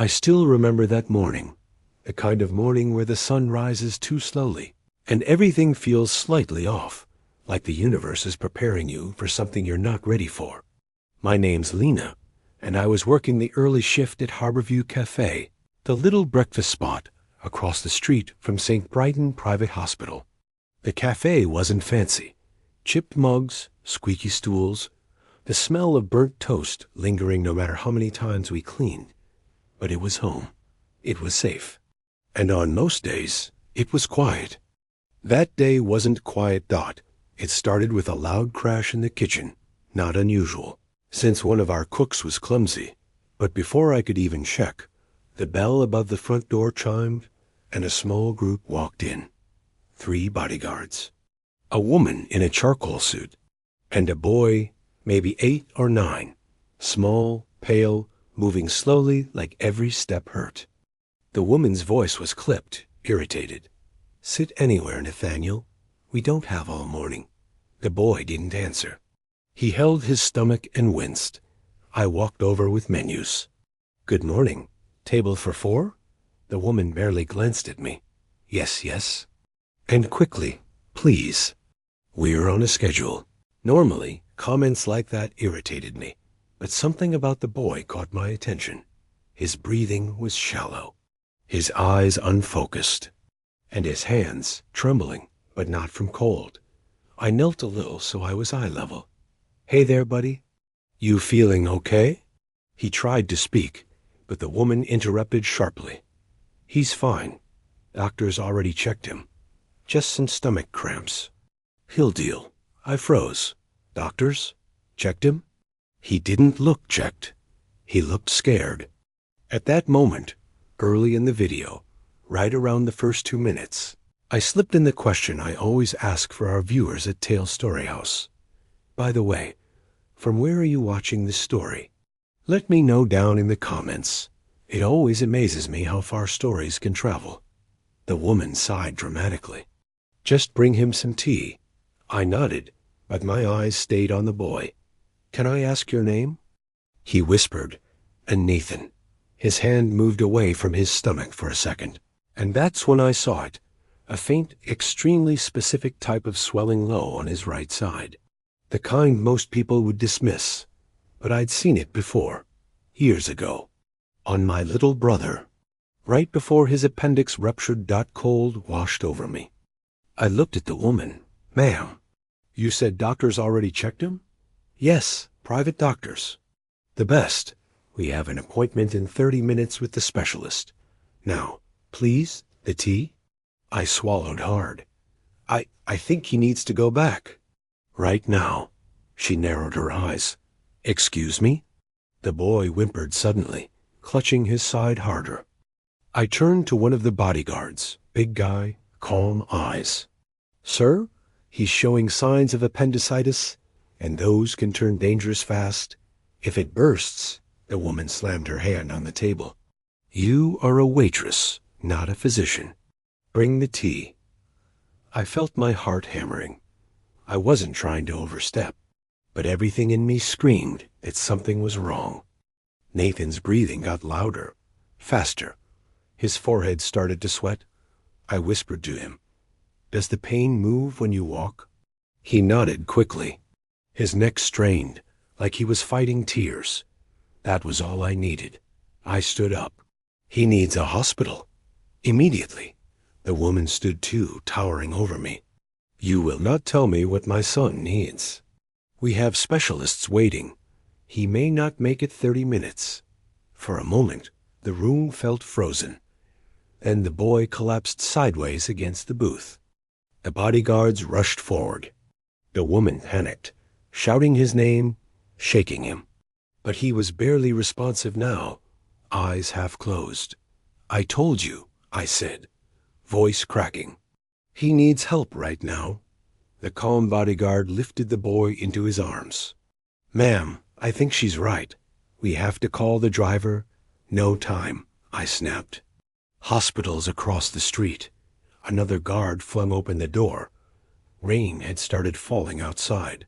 I still remember that morning, the kind of morning where the sun rises too slowly, and everything feels slightly off, like the universe is preparing you for something you're not ready for. My name's Lena, and I was working the early shift at Harborview Café, the little breakfast spot across the street from St. Brighton Private Hospital. The cafe wasn't fancy. Chipped mugs, squeaky stools, the smell of burnt toast lingering no matter how many times we cleaned. But it was home. It was safe. And on most days, it was quiet. That day wasn't quiet. It started with a loud crash in the kitchen, not unusual, since one of our cooks was clumsy. But before I could even check, the bell above the front door chimed, and a small group walked in. 3 bodyguards. A woman in a charcoal suit, and a boy, maybe 8 or 9, small, pale, moving slowly like every step hurt. The woman's voice was clipped, irritated. "Sit anywhere, Nathaniel. We don't have all morning." The boy didn't answer. He held his stomach and winced. I walked over with menus. "Good morning. Table for 4? The woman barely glanced at me. "Yes, yes." And quickly, "Please." We're on a schedule. Normally, comments like that irritated me, but something about the boy caught my attention. His breathing was shallow, his eyes unfocused, and his hands trembling, but not from cold. I knelt a little so I was eye level. "Hey there, buddy. You feeling okay?" He tried to speak, but the woman interrupted sharply. "He's fine. Doctor's already checked him. Just some stomach cramps. He'll deal." I froze. "Doctors? Checked him?" He didn't look checked. He looked scared. At that moment, early in the video, right around the first 2 minutes, I slipped in the question I always ask for our viewers at Tale Storyhouse. By the way, from where are you watching this story? Let me know down in the comments. It always amazes me how far stories can travel. The woman sighed dramatically. "Just bring him some tea." I nodded, but my eyes stayed on the boy. "Can I ask your name?" He whispered, "And Nathan." His hand moved away from his stomach for a second, and that's when I saw it, a faint, extremely specific type of swelling low on his right side. The kind most people would dismiss, but I'd seen it before, years ago, on my little brother, right before his appendix ruptured. Cold washed over me. I looked at the woman. "Ma'am, you said doctors already checked him?" "Yes, private doctors. The best. We have an appointment in 30 minutes with the specialist. Now, please, the tea?" I swallowed hard. I think he needs to go back. "Right now." She narrowed her eyes. "Excuse me?" The boy whimpered suddenly, clutching his side harder. I turned to one of the bodyguards, big guy, calm eyes. "Sir, he's showing signs of appendicitis, and those can turn dangerous fast. If it bursts," the woman slammed her hand on the table. "You are a waitress, not a physician. Bring the tea." I felt my heart hammering. I wasn't trying to overstep, but everything in me screamed that something was wrong. Nathan's breathing got louder, faster. His forehead started to sweat. I whispered to him, "Does the pain move when you walk?" He nodded quickly. His neck strained, like he was fighting tears. That was all I needed. I stood up. "He needs a hospital. Immediately." The woman stood too, towering over me. "You will not tell me what my son needs. We have specialists waiting. He may not make it 30 minutes. For a moment, the room felt frozen. Then the boy collapsed sideways against the booth. The bodyguards rushed forward. The woman panicked, shouting his name, shaking him. But he was barely responsive now, eyes half closed. "I told you," I said, voice cracking. "He needs help right now." The calm bodyguard lifted the boy into his arms. "Ma'am, I think she's right. We have to call the driver. No time," I snapped. Hospital's across the street. Another guard flung open the door. Rain had started falling outside.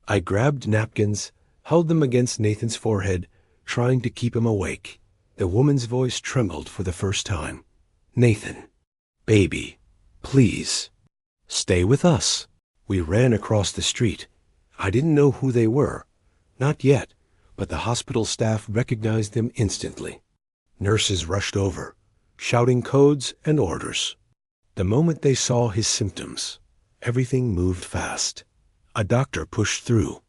I grabbed napkins, held them against Nathan's forehead, trying to keep him awake. The woman's voice trembled for the first time. "Nathan, baby, please, stay with us." We ran across the street. I didn't know who they were. Not yet, but the hospital staff recognized them instantly. Nurses rushed over, shouting codes and orders. The moment they saw his symptoms, everything moved fast. A doctor pushed through.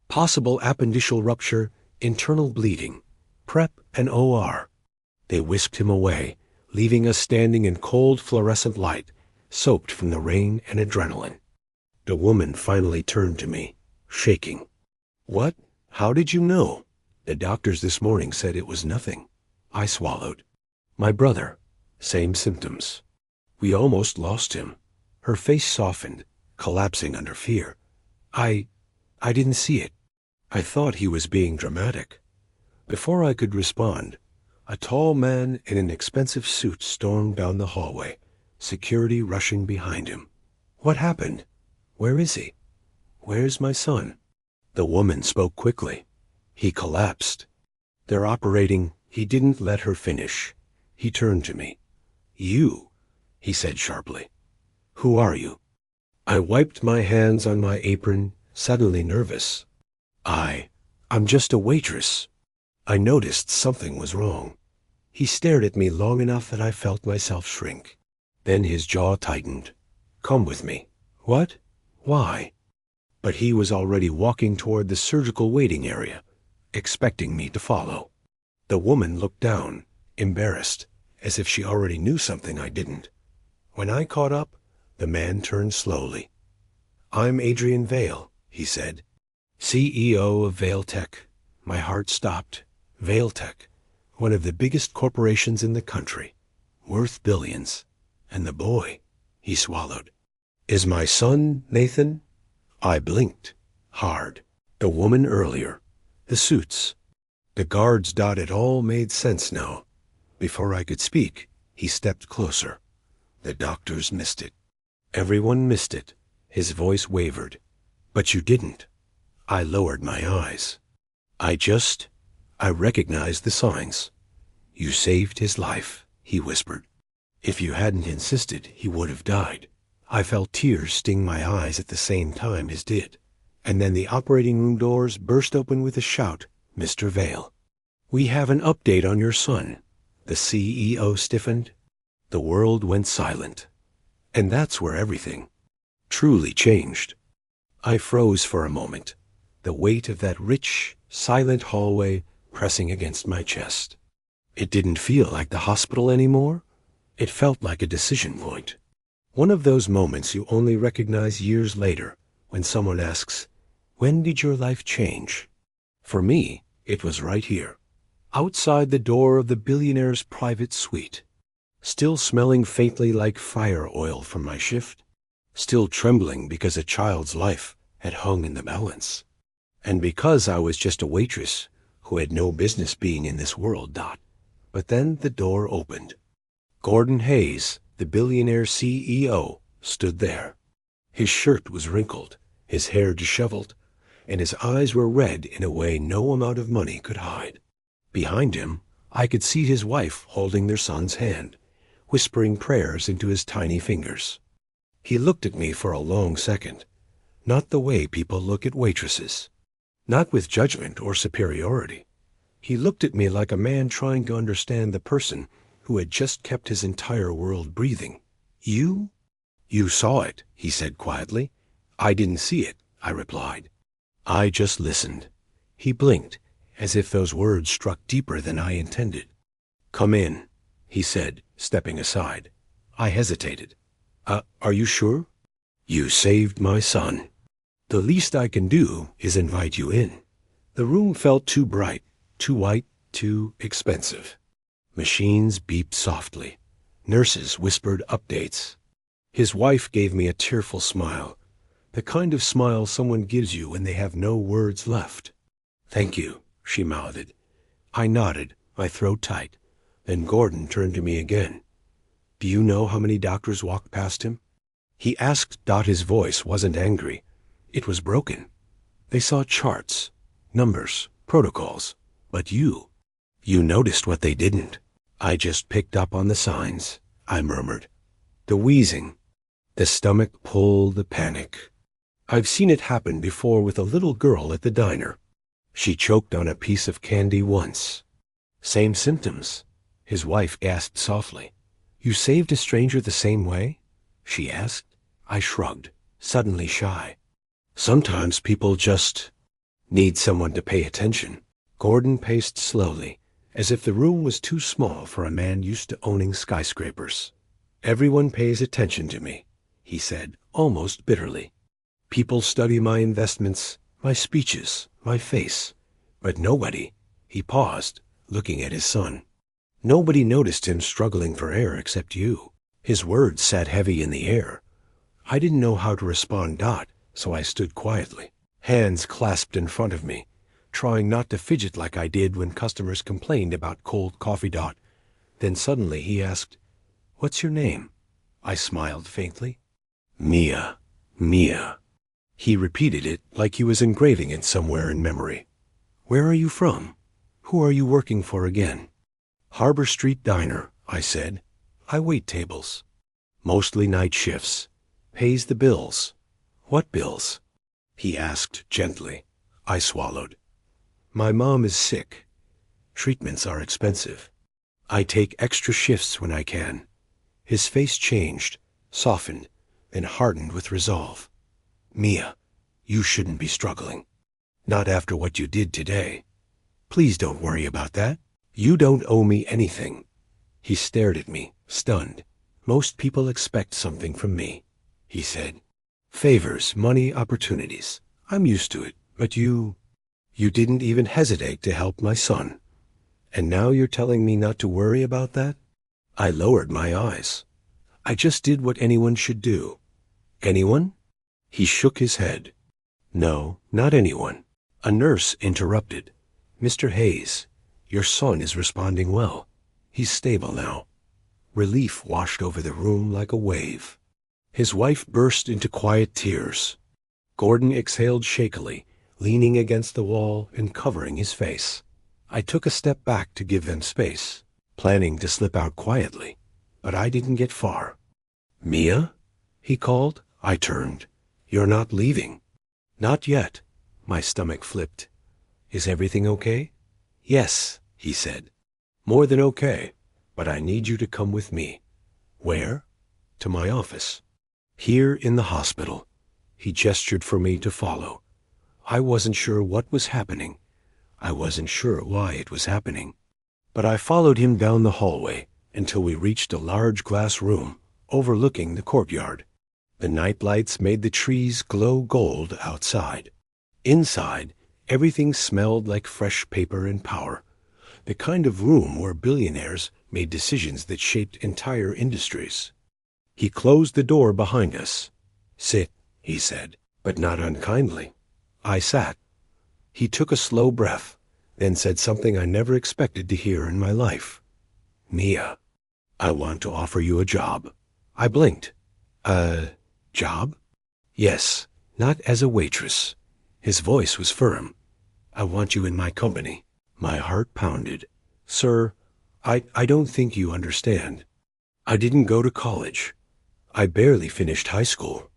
Possible appendiceal rupture, internal bleeding, prep and OR. They whisked him away, leaving us standing in cold fluorescent light, soaked from the rain and adrenaline. The woman finally turned to me, shaking. "What? How did you know?" "The doctors this morning said it was nothing." I swallowed. "My brother, same symptoms. We almost lost him." Her face softened, collapsing under fear. I didn't see it. I thought he was being dramatic." Before I could respond, a tall man in an expensive suit stormed down the hallway, security rushing behind him. "What happened? Where is he? Where's my son?" The woman spoke quickly. "He collapsed. They're operating." He didn't let her finish. He turned to me. "You," he said sharply. "Who are you?" I wiped my hands on my apron, suddenly nervous. I'm just a waitress." I noticed something was wrong. He stared at me long enough that I felt myself shrink. Then his jaw tightened. "Come with me." "What? Why?" But he was already walking toward the surgical waiting area, expecting me to follow. The woman looked down, embarrassed, as if she already knew something I didn't. When I caught up, the man turned slowly. "I'm Adrian Vale," he said. "CEO of Vale Tech." My heart stopped. Vale Tech, one of the biggest corporations in the country, worth billions. And the boy, he swallowed. "Is my son, Nathan?" I blinked. Hard. The woman earlier. The suits. The guards. It all made sense now. Before I could speak, he stepped closer. The doctors missed it. Everyone missed it. His voice wavered. "But you didn't." I lowered my eyes. I recognized the signs." "You saved his life," he whispered. "If you hadn't insisted, he would have died." I felt tears sting my eyes at the same time his did. And then the operating room doors burst open with a shout. "Mr. Vale, we have an update on your son." The CEO stiffened. The world went silent. And that's where everything truly changed. I froze for a moment, the weight of that rich, silent hallway pressing against my chest. It didn't feel like the hospital anymore. It felt like a decision point. One of those moments you only recognize years later when someone asks, "When did your life change?" For me, it was right here, outside the door of the Billionaire's private suite, still smelling faintly like fire oil from my shift, still trembling because a child's life had hung in the balance. And because I was just a waitress who had no business being in this world. But then the door opened. Gordon Hayes, the Billionaire CEO, stood there. His shirt was wrinkled, his hair disheveled, and his eyes were red in a way no amount of money could hide. Behind him, I could see his wife holding their son's hand, whispering prayers into his tiny fingers. He looked at me for a long second, not the way people look at waitresses. Not with judgment or superiority. He looked at me like a man trying to understand the person who had just kept his entire world breathing. "You? You saw it," he said quietly. "I didn't see it," I replied. I just listened. He blinked, as if those words struck deeper than I intended. "Come in," he said, stepping aside. I hesitated. Are you sure?" "You saved my son. The least I can do is invite you in." The room felt too bright, too white, too expensive. Machines beeped softly. Nurses whispered updates. His wife gave me a tearful smile, the kind of smile someone gives you when they have no words left. "Thank you," she mouthed. I nodded, my throat tight. Then Gordon turned to me again. "Do you know how many doctors walked past him?" He asked. His voice wasn't angry. It was broken. They saw charts, numbers, protocols. But you You noticed what they didn't. I just picked up on the signs, I murmured. The wheezing, the stomach pull, the panic. I've seen it happen before with a little girl at the diner. She choked on a piece of candy once. Same symptoms, his wife gasped softly. You saved a stranger the same way? She asked. I shrugged, suddenly shy. Sometimes people just need someone to pay attention. Gordon paced slowly, as if the room was too small for a man used to owning skyscrapers. Everyone pays attention to me, he said, almost bitterly. People study my investments, my speeches, my face. But nobody, he paused, looking at his son. Nobody noticed him struggling for air except you. His words sat heavy in the air. I didn't know how to respond, so I stood quietly, hands clasped in front of me, trying not to fidget like I did when customers complained about cold coffee. Then suddenly he asked, What's your name? I smiled faintly. Mia. Mia. He repeated it like he was engraving it somewhere in memory. Where are you from? Who are you working for again? Harbor Street Diner, I said. I wait tables. Mostly night shifts. Pays the bills. What bills? He asked gently. I swallowed. My mom is sick. Treatments are expensive. I take extra shifts when I can. His face changed, softened, and hardened with resolve. Mia, you shouldn't be struggling. Not after what you did today. Please don't worry about that. You don't owe me anything. He stared at me, stunned. Most people expect something from me, he said. Favors, money, opportunities. I'm used to it, but you didn't even hesitate to help my son. And now you're telling me not to worry about that? I lowered my eyes. I just did what anyone should do. Anyone? He shook his head. No, not anyone. A nurse interrupted. Mr. Hayes, your son is responding well. He's stable now. Relief washed over the room like a wave. His wife burst into quiet tears. Gordon exhaled shakily, leaning against the wall and covering his face. I took a step back to give them space, planning to slip out quietly, but I didn't get far. Mia? He called. I turned. You're not leaving. Not yet. My stomach flipped. Is everything okay? Yes, he said. More than okay, but I need you to come with me. Where? To my office. Here in the hospital. He gestured for me to follow. I wasn't sure what was happening. I wasn't sure why it was happening. But I followed him down the hallway until we reached a large glass room overlooking the courtyard. The night lights made the trees glow gold outside. Inside, everything smelled like fresh paper and power, the kind of room where billionaires made decisions that shaped entire industries. He closed the door behind us. Sit, he said, but not unkindly. I sat. He took a slow breath, then said something I never expected to hear in my life. Mia, I want to offer you a job. I blinked. A job? Yes, not as a waitress. His voice was firm. I want you in my company. My heart pounded. Sir, I don't think you understand. I didn't go to college. I barely finished high school.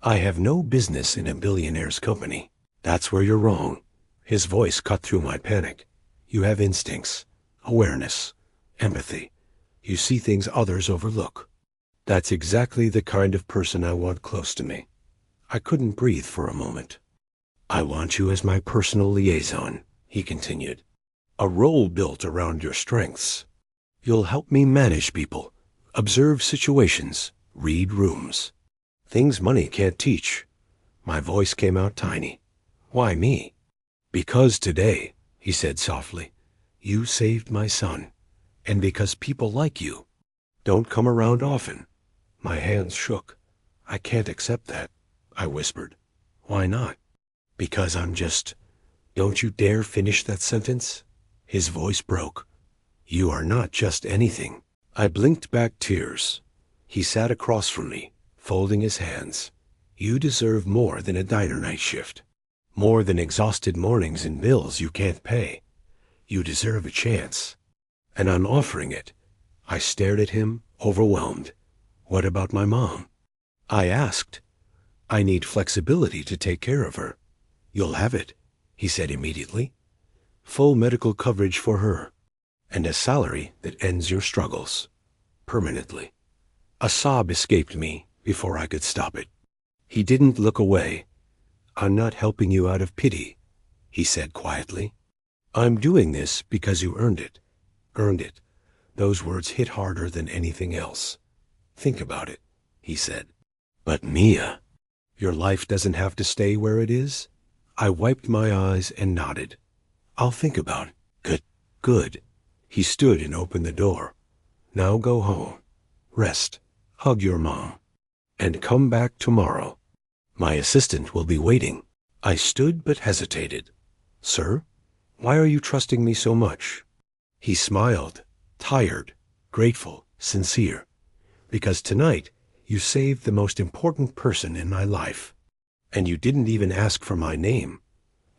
I have no business in a billionaire's company. That's where you're wrong. His voice cut through my panic. You have instincts, awareness, empathy. You see things others overlook. That's exactly the kind of person I want close to me. I couldn't breathe for a moment. I want you as my personal liaison, he continued. A role built around your strengths. You'll help me manage people, observe situations, read rooms. Things money can't teach. My voice came out tiny. Why me? Because today, he said softly, you saved my son. And because people like you don't come around often. My hands shook. I can't accept that, I whispered. Why not? Because I'm just... Don't you dare finish that sentence? His voice broke. You are not just anything. I blinked back tears. He sat across from me, folding his hands. You deserve more than a diner night shift. More than exhausted mornings and bills you can't pay. You deserve a chance. And on offering it, I stared at him, overwhelmed. What about my mom? I asked. I need flexibility to take care of her. You'll have it, he said immediately. Full medical coverage for her, and a salary that ends your struggles. Permanently. A sob escaped me before I could stop it. He didn't look away. I'm not helping you out of pity, he said quietly. I'm doing this because you earned it. Earned it. Those words hit harder than anything else. Think about it, he said. But Mia, your life doesn't have to stay where it is? I wiped my eyes and nodded. I'll think about it. Good, good. He stood and opened the door. Now go home. Rest. Hug your mom. And come back tomorrow. My assistant will be waiting. I stood but hesitated. Sir, why are you trusting me so much? He smiled, tired, grateful, sincere. Because tonight you saved the most important person in my life. And you didn't even ask for my name.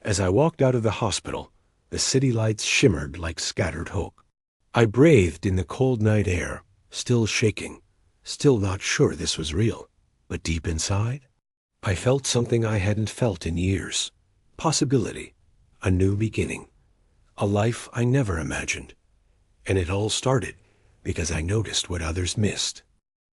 As I walked out of the hospital, the city lights shimmered like scattered hope. I breathed in the cold night air, still shaking, still not sure this was real. But deep inside, I felt something I hadn't felt in years. Possibility, a new beginning, a life I never imagined. And it all started because I noticed what others missed.